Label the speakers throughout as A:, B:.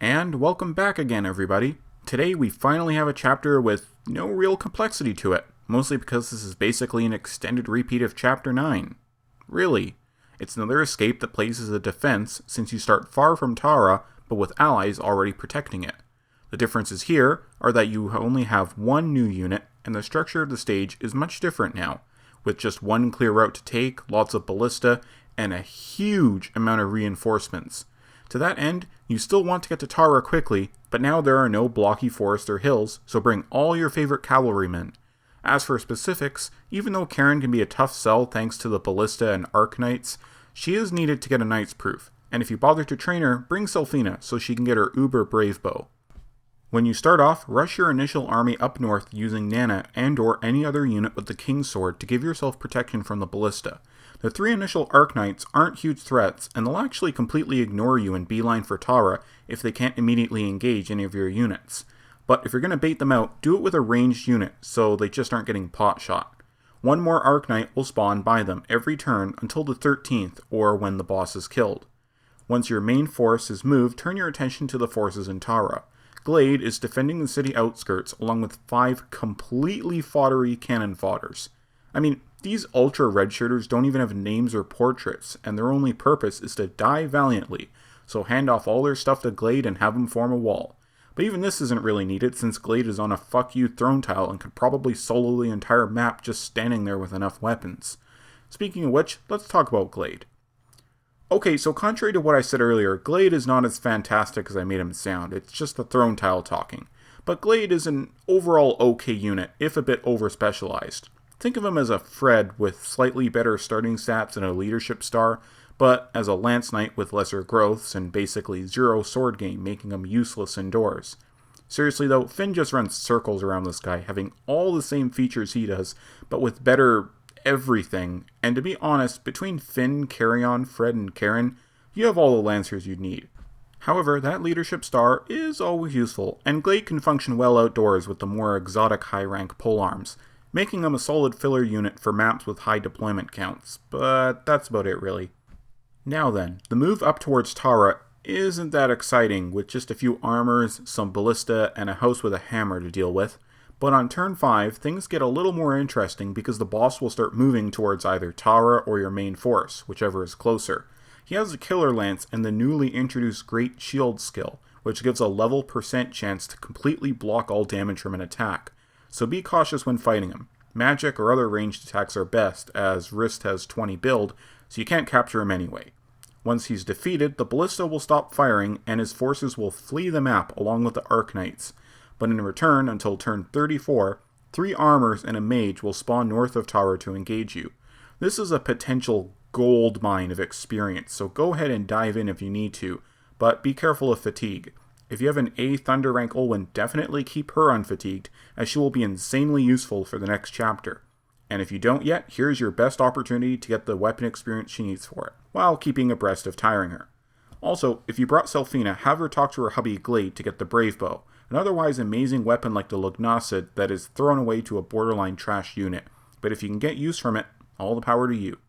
A: And welcome back again, everybody. Today we finally have a chapter with no real complexity to it, mostly because this is basically an extended repeat of Chapter 9. Really, it's another escape that plays as a defense since you start far from Tara, but with allies already protecting it. The differences here are that you only have one new unit, and the structure of the stage is much different now, with just one clear route to take, lots of ballista, and a huge amount of reinforcements. To that end, you still want to get to Tara quickly, but now there are no blocky forests or hills, so bring all your favorite cavalrymen. As for specifics, even though Karen can be a tough sell thanks to the ballista and arc knights, she is needed to get a knight's proof, and if you bother to train her, bring Selfina so she can get her uber brave bow. When you start off, rush your initial army up north using Nana and or any other unit with the King's Sword to give yourself protection from the ballista. The 3 initial Arc Knights aren't huge threats, and they'll actually completely ignore you and beeline for Tara if they can't immediately engage any of your units. But if you're going to bait them out, do it with a ranged unit, so they just aren't getting pot shot. One more Arc Knight will spawn by them every turn until the 13th, or when the boss is killed. Once your main force is moved, turn your attention to the forces in Tara. Glade is defending the city outskirts along with 5 completely foddery cannon fodders. I mean, these ultra redshirters don't even have names or portraits, and their only purpose is to die valiantly, so hand off all their stuff to Glade and have them form a wall. But even this isn't really needed since Glade is on a fuck you throne tile and could probably solo the entire map just standing there with enough weapons. Speaking of which, let's talk about Glade. Okay, so contrary to what I said earlier, Glade is not as fantastic as I made him sound, it's just the throne tile talking. But Glade is an overall okay unit, if a bit over-specialized. Think of him as a Fred with slightly better starting stats and a leadership star, but as a Lance Knight with lesser growths and basically 0 sword game, making him useless indoors. Seriously though, Finn just runs circles around this guy, having all the same features he does, but with better everything, and to be honest, between Finn, Carrion, Fred, and Karen, you have all the Lancers you need. However, that leadership star is always useful, and Glade can function well outdoors with the more exotic high-rank polearms, making them a solid filler unit for maps with high deployment counts, but that's about it really. Now then, the move up towards Tara isn't that exciting with just a few armors, some ballista, and a house with a hammer to deal with, but on turn 5, things get a little more interesting because the boss will start moving towards either Tara or your main force, whichever is closer. He has a Killer Lance and the newly introduced Great Shield skill, which gives a level % chance to completely block all damage from an attack. So be cautious when fighting him. Magic or other ranged attacks are best, as Wrist has 20 build, so you can't capture him anyway. Once he's defeated, the ballista will stop firing and his forces will flee the map along with the Arc Knights. But in return, until turn 34, 3 armors and a mage will spawn north of Tara to engage you. This is a potential gold mine of experience, so go ahead and dive in if you need to, but be careful of fatigue. If you have an A Thunder rank Olwen, definitely keep her unfatigued, as she will be insanely useful for the next chapter. And if you don't yet, here's your best opportunity to get the weapon experience she needs for it, while keeping abreast of tiring her. Also, if you brought Selfina, have her talk to her hubby Glade to get the Brave Bow, an otherwise amazing weapon like the Lugnacid that is thrown away to a borderline trash unit, but if you can get use from it, all the power to you.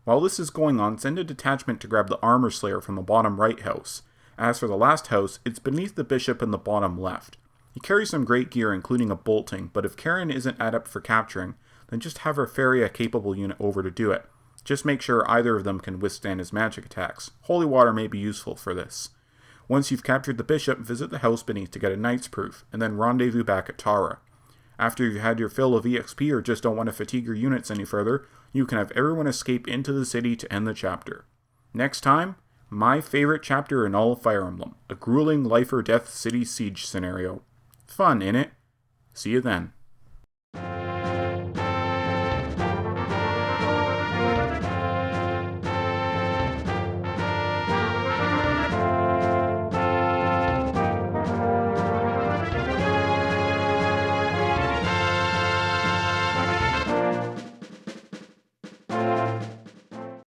A: While this is going on, send a detachment to grab the Armor Slayer from the bottom right house. As for the last house, it's beneath the bishop in the bottom left. He carries some great gear including a bolting, but if Karen isn't adept for capturing, then just have her ferry a capable unit over to do it. Just make sure either of them can withstand his magic attacks. Holy water may be useful for this. Once you've captured the bishop, visit the house beneath to get a knight's proof, and then rendezvous back at Tara. After you've had your fill of EXP or just don't want to fatigue your units any further, you can have everyone escape into the city to end the chapter. Next time, my favorite chapter in all of Fire Emblem, a grueling life or death city siege scenario. Fun, innit? See you then.